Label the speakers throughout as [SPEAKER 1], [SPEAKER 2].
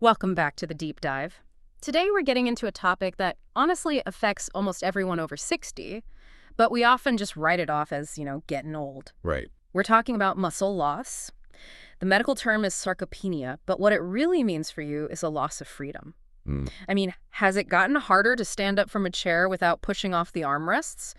[SPEAKER 1] Welcome back to the deep dive. Today we're getting into a topic that honestly affects almost everyone over 60, but we often just write it off as, getting old.
[SPEAKER 2] Right.
[SPEAKER 1] We're talking about muscle loss. The medical term is sarcopenia, but what it really means for you is a loss of freedom.
[SPEAKER 2] Mm.
[SPEAKER 1] I mean, has it gotten harder to stand up from a chair without pushing off the armrests?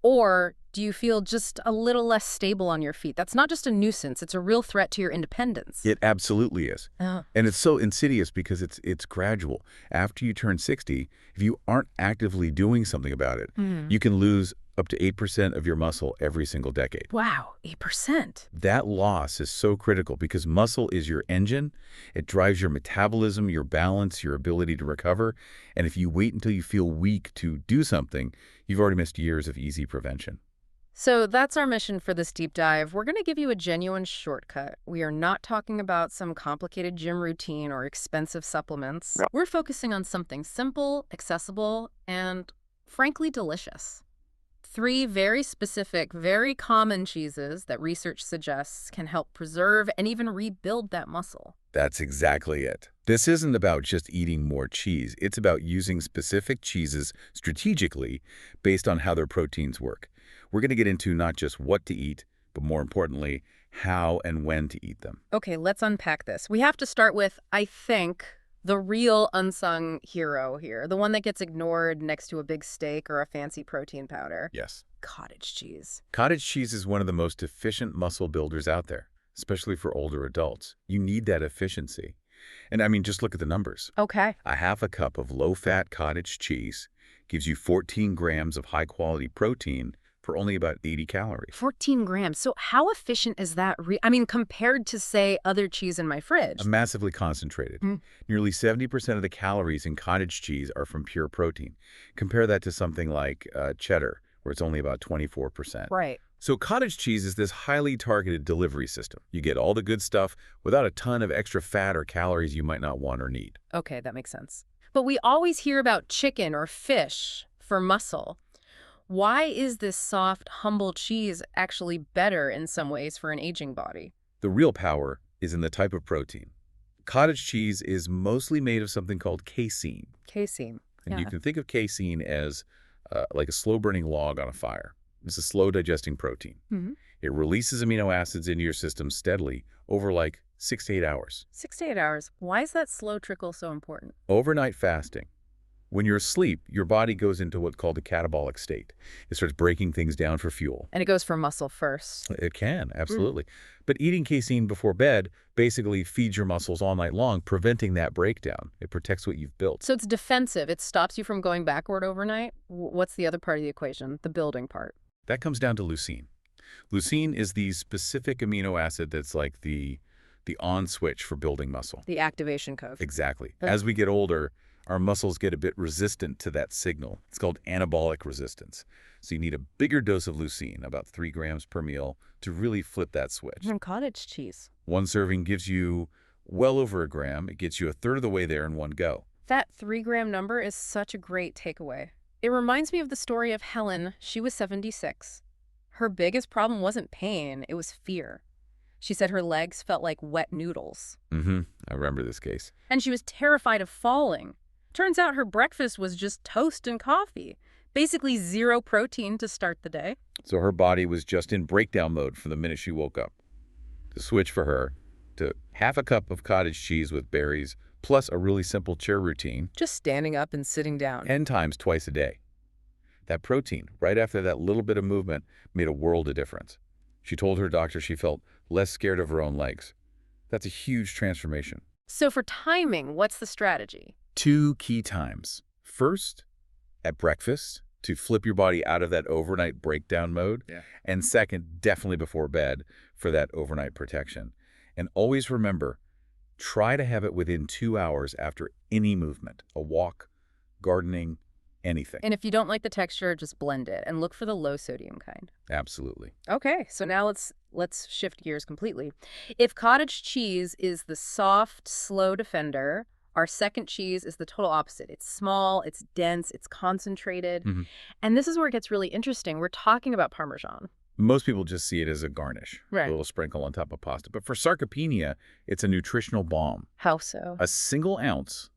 [SPEAKER 1] Or do you feel just a little less stable on your feet? That's not just a nuisance, it's a real threat to your independence.
[SPEAKER 2] It absolutely is. And it's so insidious because it's gradual. After you turn 60, if you aren't actively doing something about it, you can lose up to 8% of your muscle every single decade.
[SPEAKER 1] Wow, 8%.
[SPEAKER 2] That loss is so critical because muscle is your engine. It drives your metabolism, your balance, your ability to recover. And if you wait until you feel weak to do something, you've already missed years of easy prevention.
[SPEAKER 1] So that's our mission for this deep dive. We're going to give you a genuine shortcut. We are not talking about some complicated gym routine or expensive supplements.
[SPEAKER 2] No.
[SPEAKER 1] We're focusing on something simple, accessible, and frankly delicious. 3 very specific, very common cheeses that research suggests can help preserve and even rebuild that muscle.
[SPEAKER 2] That's exactly it. This isn't about just eating more cheese. It's about using specific cheeses strategically based on how their proteins work. We're going to get into not just what to eat, but more importantly, how and when to eat them.
[SPEAKER 1] Okay, let's unpack this. We have to start with, I think, the real unsung hero here, the one that gets ignored next to a big steak or a fancy protein powder.
[SPEAKER 2] Yes.
[SPEAKER 1] Cottage cheese.
[SPEAKER 2] Cottage cheese is one of the most efficient muscle builders out there, especially for older adults. You need that efficiency. And I mean, just look at the numbers.
[SPEAKER 1] Okay.
[SPEAKER 2] A half a cup of low-fat cottage cheese gives you 14 grams of high-quality protein for only about 80 calories.
[SPEAKER 1] 14 grams. So how efficient is that? Compared to, say, other cheese in my fridge.
[SPEAKER 2] Massively concentrated. Nearly 70% of the calories in cottage cheese are from pure protein. Compare that to something like cheddar, where it's only about 24%.
[SPEAKER 1] Right.
[SPEAKER 2] So cottage cheese is this highly targeted delivery system. You get all the good stuff without a ton of extra fat or calories you might not want or need.
[SPEAKER 1] Okay, that makes sense. But we always hear about chicken or fish for muscle. Why is this soft, humble cheese actually better in some ways for an aging body?
[SPEAKER 2] The real power is in the type of protein. Cottage cheese is mostly made of something called casein.
[SPEAKER 1] Casein.
[SPEAKER 2] And you can think of casein as like a slow-burning log on a fire. It's a slow-digesting protein. It releases amino acids into your system steadily over like 6 to 8 hours.
[SPEAKER 1] 6 to 8 hours. Why is that slow trickle so important?
[SPEAKER 2] Overnight fasting. When you're asleep, your body goes into what's called a catabolic state. It starts breaking things down for fuel.
[SPEAKER 1] And it goes for muscle first.
[SPEAKER 2] It can, absolutely. But eating casein before bed basically feeds your muscles all night long, preventing that breakdown. It protects what you've built.
[SPEAKER 1] So it's defensive. It stops you from going backward overnight. What's the other part of the equation, the building part?
[SPEAKER 2] That comes down to leucine. Leucine is the specific amino acid that's like the on switch for building muscle.
[SPEAKER 1] The activation code.
[SPEAKER 2] Exactly. As we get older, our muscles get a bit resistant to that signal. It's called anabolic resistance. So you need a bigger dose of leucine, about 3 grams per meal, to really flip that switch.
[SPEAKER 1] And cottage cheese.
[SPEAKER 2] 1 serving gives you well over a gram. It gets you a third of the way there in one go.
[SPEAKER 1] That 3-gram number is such a great takeaway. It reminds me of the story of Helen. She was 76. Her biggest problem wasn't pain, it was fear. She said her legs felt like wet noodles.
[SPEAKER 2] I remember this case.
[SPEAKER 1] And she was terrified of falling. Turns out her breakfast was just toast and coffee. Basically 0 protein to start the day.
[SPEAKER 2] So her body was just in breakdown mode from the minute she woke up. The switch for her to half a cup of cottage cheese with berries, plus a really simple chair routine.
[SPEAKER 1] Just standing up and sitting down.
[SPEAKER 2] 10 times twice a day. That protein, right after that little bit of movement, made a world of difference. She told her doctor she felt less scared of her own legs. That's a huge transformation.
[SPEAKER 1] So for timing, what's the strategy?
[SPEAKER 2] 2 key times. First, at breakfast, to flip your body out of that overnight breakdown mode. And second, definitely before bed for that overnight protection. And always remember, try to have it within 2 hours after any movement, a walk, gardening, anything.
[SPEAKER 1] And if you don't like the texture, just blend it and look for the low sodium kind.
[SPEAKER 2] Absolutely.
[SPEAKER 1] Okay, so now let's shift gears completely. If cottage cheese is the soft, slow defender, our second cheese is the total opposite. It's small, it's dense, it's concentrated. And this is where it gets really interesting. We're talking about Parmesan.
[SPEAKER 2] Most people just see it as a garnish, a
[SPEAKER 1] Right.
[SPEAKER 2] little sprinkle on top of pasta. But for sarcopenia, it's a nutritional balm.
[SPEAKER 1] How so?
[SPEAKER 2] A single ounce,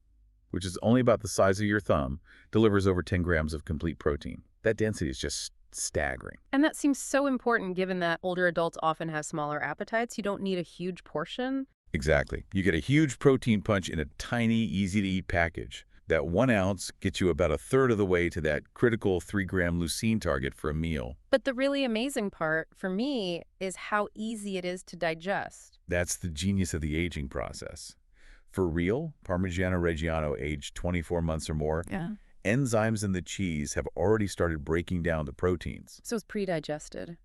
[SPEAKER 2] which is only about the size of your thumb, delivers over 10 grams of complete protein. That density is just staggering.
[SPEAKER 1] And that seems so important given that older adults often have smaller appetites. You don't need a huge portion.
[SPEAKER 2] Exactly. You get a huge protein punch in a tiny, easy-to-eat package. That 1 ounce gets you about a third of the way to that critical 3-gram leucine target for a meal.
[SPEAKER 1] But the really amazing part, for me, is how easy it is to digest.
[SPEAKER 2] That's the genius of the aging process. For real, Parmigiano Reggiano aged 24 months or more,
[SPEAKER 1] Yeah.
[SPEAKER 2] enzymes in the cheese have already started breaking down the proteins.
[SPEAKER 1] So it's pre-digested.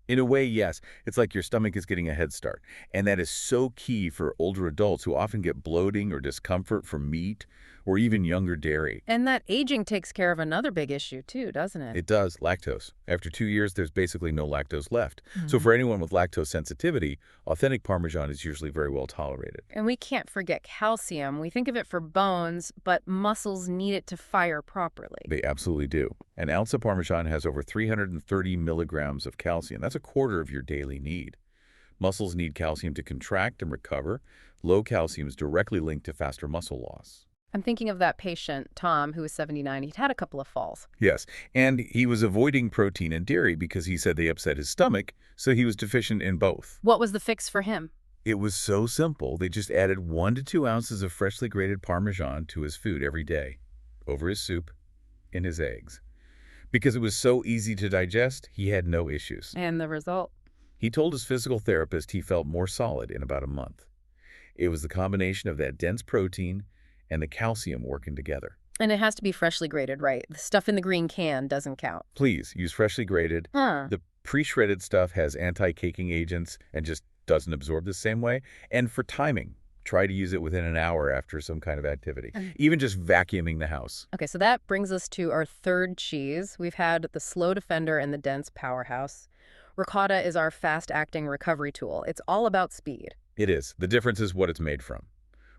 [SPEAKER 2] In a way, yes, it's like your stomach is getting a head start. And that is so key for older adults who often get bloating or discomfort from meat or even younger dairy.
[SPEAKER 1] And that aging takes care of another big issue too, doesn't it?
[SPEAKER 2] It does, lactose. After 2 years, there's basically no lactose left. So for anyone with lactose sensitivity, authentic Parmesan is usually very well tolerated.
[SPEAKER 1] And we can't forget calcium. We think of it for bones, but muscles need it to fire properly.
[SPEAKER 2] They absolutely do. An ounce of Parmesan has over 330 milligrams of calcium. That's a quarter of your daily need. Muscles need calcium to contract and recover. Low calcium is directly linked to faster muscle loss.
[SPEAKER 1] I'm thinking of that patient, Tom, who was 79. He'd had a couple of falls.
[SPEAKER 2] Yes, and he was avoiding protein and dairy because he said they upset his stomach, so he was deficient in both.
[SPEAKER 1] What was the fix for him?
[SPEAKER 2] It was so simple. They just added 1 to 2 ounces of freshly grated Parmesan to his food every day, over his soup, in his eggs. Because it was so easy to digest, he had no issues.
[SPEAKER 1] And the result?
[SPEAKER 2] He told his physical therapist he felt more solid in about a month. It was the combination of that dense protein and the calcium working together.
[SPEAKER 1] And it has to be freshly grated, right? The stuff in the green can doesn't count.
[SPEAKER 2] Please use freshly grated.
[SPEAKER 1] Huh.
[SPEAKER 2] The pre-shredded stuff has anti-caking agents and just doesn't absorb the same way. And for timing, try to use it within an hour after some kind of activity, even just vacuuming the house.
[SPEAKER 1] Okay, so that brings us to our third cheese. We've had the slow defender and the dense powerhouse. Ricotta is our fast-acting recovery tool. It's all about speed.
[SPEAKER 2] It is. The difference is what it's made from.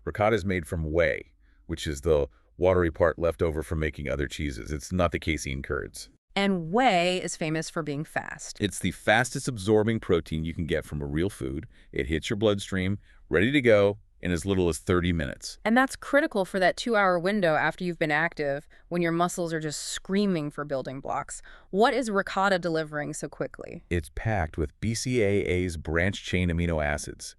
[SPEAKER 2] Ricotta is made from whey, which is the watery part left over from making other cheeses. It's not the casein curds.
[SPEAKER 1] And whey is famous for being fast.
[SPEAKER 2] It's the fastest absorbing protein you can get from a real food. It hits your bloodstream, ready to go, in as little as 30 minutes.
[SPEAKER 1] And that's critical for that 2-hour window after you've been active, when your muscles are just screaming for building blocks. What is ricotta delivering so quickly?
[SPEAKER 2] It's packed with BCAA's branched-chain amino acids.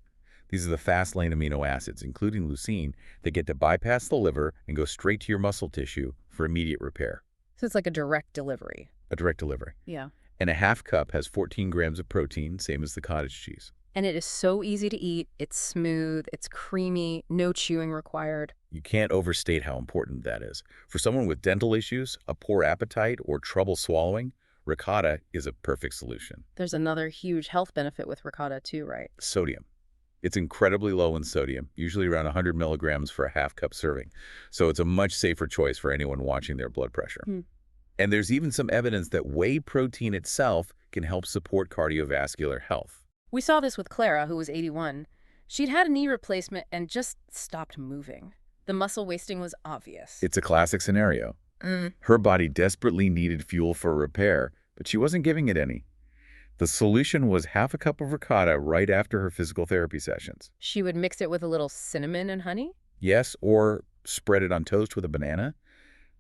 [SPEAKER 2] These are the fast-lane amino acids, including leucine, that get to bypass the liver and go straight to your muscle tissue for immediate repair.
[SPEAKER 1] So it's like a direct delivery.
[SPEAKER 2] A direct delivery.
[SPEAKER 1] Yeah.
[SPEAKER 2] And a half cup has 14 grams of protein, same as the cottage cheese.
[SPEAKER 1] And it is so easy to eat. It's smooth. It's creamy. No chewing required.
[SPEAKER 2] You can't overstate how important that is. For someone with dental issues, a poor appetite, or trouble swallowing, ricotta is a perfect solution.
[SPEAKER 1] There's another huge health benefit with ricotta too, right?
[SPEAKER 2] Sodium. It's incredibly low in sodium, usually around 100 milligrams for a half-cup serving. So it's a much safer choice for anyone watching their blood pressure. And there's even some evidence that whey protein itself can help support cardiovascular health.
[SPEAKER 1] We saw this with Clara, who was 81. She'd had a knee replacement and just stopped moving. The muscle wasting was obvious.
[SPEAKER 2] It's a classic scenario. Her body desperately needed fuel for repair, but she wasn't giving it any. The solution was half a cup of ricotta right after her physical therapy sessions.
[SPEAKER 1] She would mix it with a little cinnamon and honey?
[SPEAKER 2] Yes, or spread it on toast with a banana.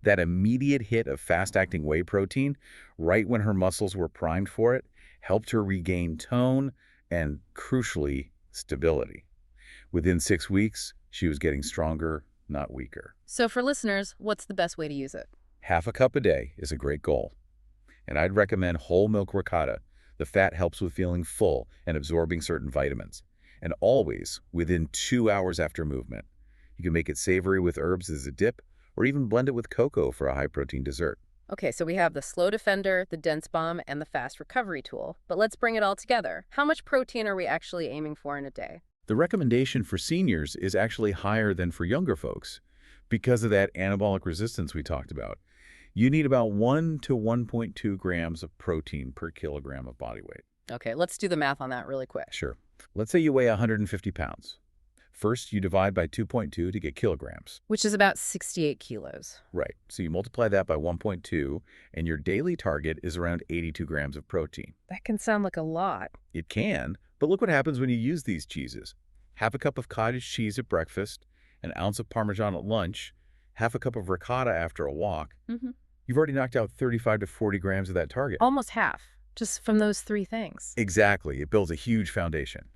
[SPEAKER 2] That immediate hit of fast-acting whey protein, right when her muscles were primed for it, helped her regain tone and, crucially, stability. Within 6 weeks, she was getting stronger, not weaker.
[SPEAKER 1] So for listeners, what's the best way to use it?
[SPEAKER 2] Half a cup a day is a great goal. And I'd recommend whole milk ricotta. The fat helps with feeling full and absorbing certain vitamins. And always within 2 hours after movement. You can make it savory with herbs as a dip, or even blend it with cocoa for a high-protein dessert.
[SPEAKER 1] Okay, so we have the slow defender, the dense bomb, and the fast recovery tool. But let's bring it all together. How much protein are we actually aiming for in a day?
[SPEAKER 2] The recommendation for seniors is actually higher than for younger folks because of that anabolic resistance we talked about. You need about 1 to 1.2 grams of protein per kilogram of body weight.
[SPEAKER 1] Okay, let's do the math on that really quick.
[SPEAKER 2] Sure. Let's say you weigh 150 pounds. First, you divide by 2.2 to get kilograms.
[SPEAKER 1] Which is about 68 kilos.
[SPEAKER 2] Right. So you multiply that by 1.2, and your daily target is around 82 grams of protein.
[SPEAKER 1] That can sound like a lot.
[SPEAKER 2] It can, but look what happens when you use these cheeses. Half a cup of cottage cheese at breakfast, an ounce of Parmesan at lunch, half a cup of ricotta after a walk. You've already knocked out 35 to 40 grams of that target.
[SPEAKER 1] Almost half, just from those three things.
[SPEAKER 2] Exactly. It builds a huge foundation.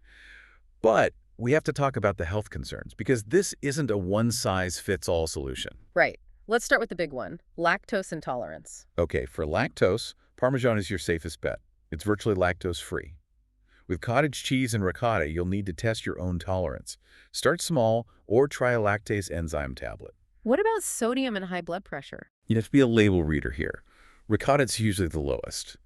[SPEAKER 2] But we have to talk about the health concerns, because this isn't a one-size-fits-all solution.
[SPEAKER 1] Right. Let's start with the big one, lactose intolerance.
[SPEAKER 2] Okay, for lactose, Parmesan is your safest bet. It's virtually lactose-free. With cottage cheese and ricotta, you'll need to test your own tolerance. Start small or try a lactase enzyme tablet.
[SPEAKER 1] What about sodium and high blood pressure?
[SPEAKER 2] You have to be a label reader here. Ricotta's usually the lowest.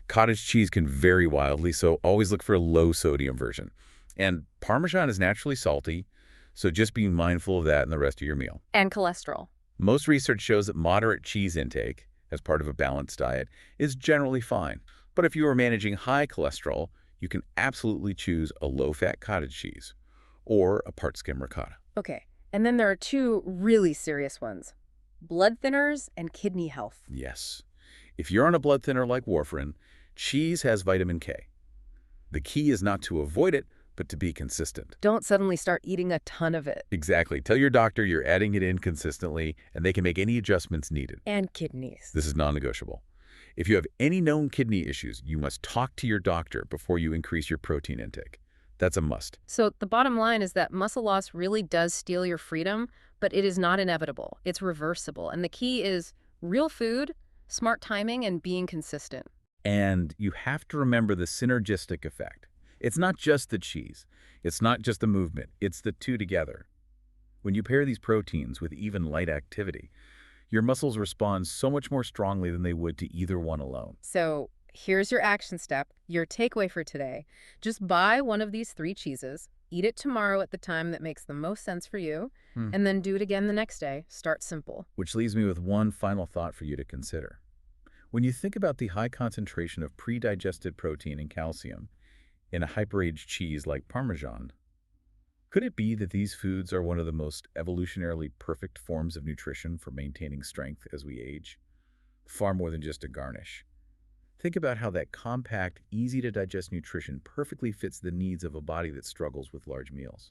[SPEAKER 2] Cottage cheese can vary wildly, so always look for a low-sodium version. And Parmesan is naturally salty, so just be mindful of that in the rest of your meal.
[SPEAKER 1] And cholesterol.
[SPEAKER 2] Most research shows that moderate cheese intake, as part of a balanced diet, is generally fine. But if you are managing high cholesterol, you can absolutely choose a low-fat cottage cheese or a part-skim ricotta.
[SPEAKER 1] Okay, and then there are two really serious ones, blood thinners and kidney health.
[SPEAKER 2] Yes. If you're on a blood thinner like warfarin, cheese has vitamin K. The key is not to avoid it, but to be consistent.
[SPEAKER 1] Don't suddenly start eating a ton of it.
[SPEAKER 2] Exactly. Tell your doctor you're adding it in consistently, and they can make any adjustments needed.
[SPEAKER 1] And kidneys.
[SPEAKER 2] This is non-negotiable. If you have any known kidney issues, you must talk to your doctor before you increase your protein intake. That's a must.
[SPEAKER 1] So the bottom line is that muscle loss really does steal your freedom, but it is not inevitable. It's reversible. And the key is real food, smart timing, and being consistent.
[SPEAKER 2] And you have to remember the synergistic effect. It's not just the cheese. It's not just the movement. It's the two together. When you pair these proteins with even light activity, your muscles respond so much more strongly than they would to either one alone.
[SPEAKER 1] So here's your action step, your takeaway for today. Just buy one of these three cheeses, eat it tomorrow at the time that makes the most sense for you, and then do it again the next day. Start simple.
[SPEAKER 2] Which leaves me with one final thought for you to consider. When you think about the high concentration of pre-digested protein and calcium in a hyper-aged cheese like Parmesan, could it be that these foods are one of the most evolutionarily perfect forms of nutrition for maintaining strength as we age? Far more than just a garnish. Think about how that compact, easy-to-digest nutrition perfectly fits the needs of a body that struggles with large meals.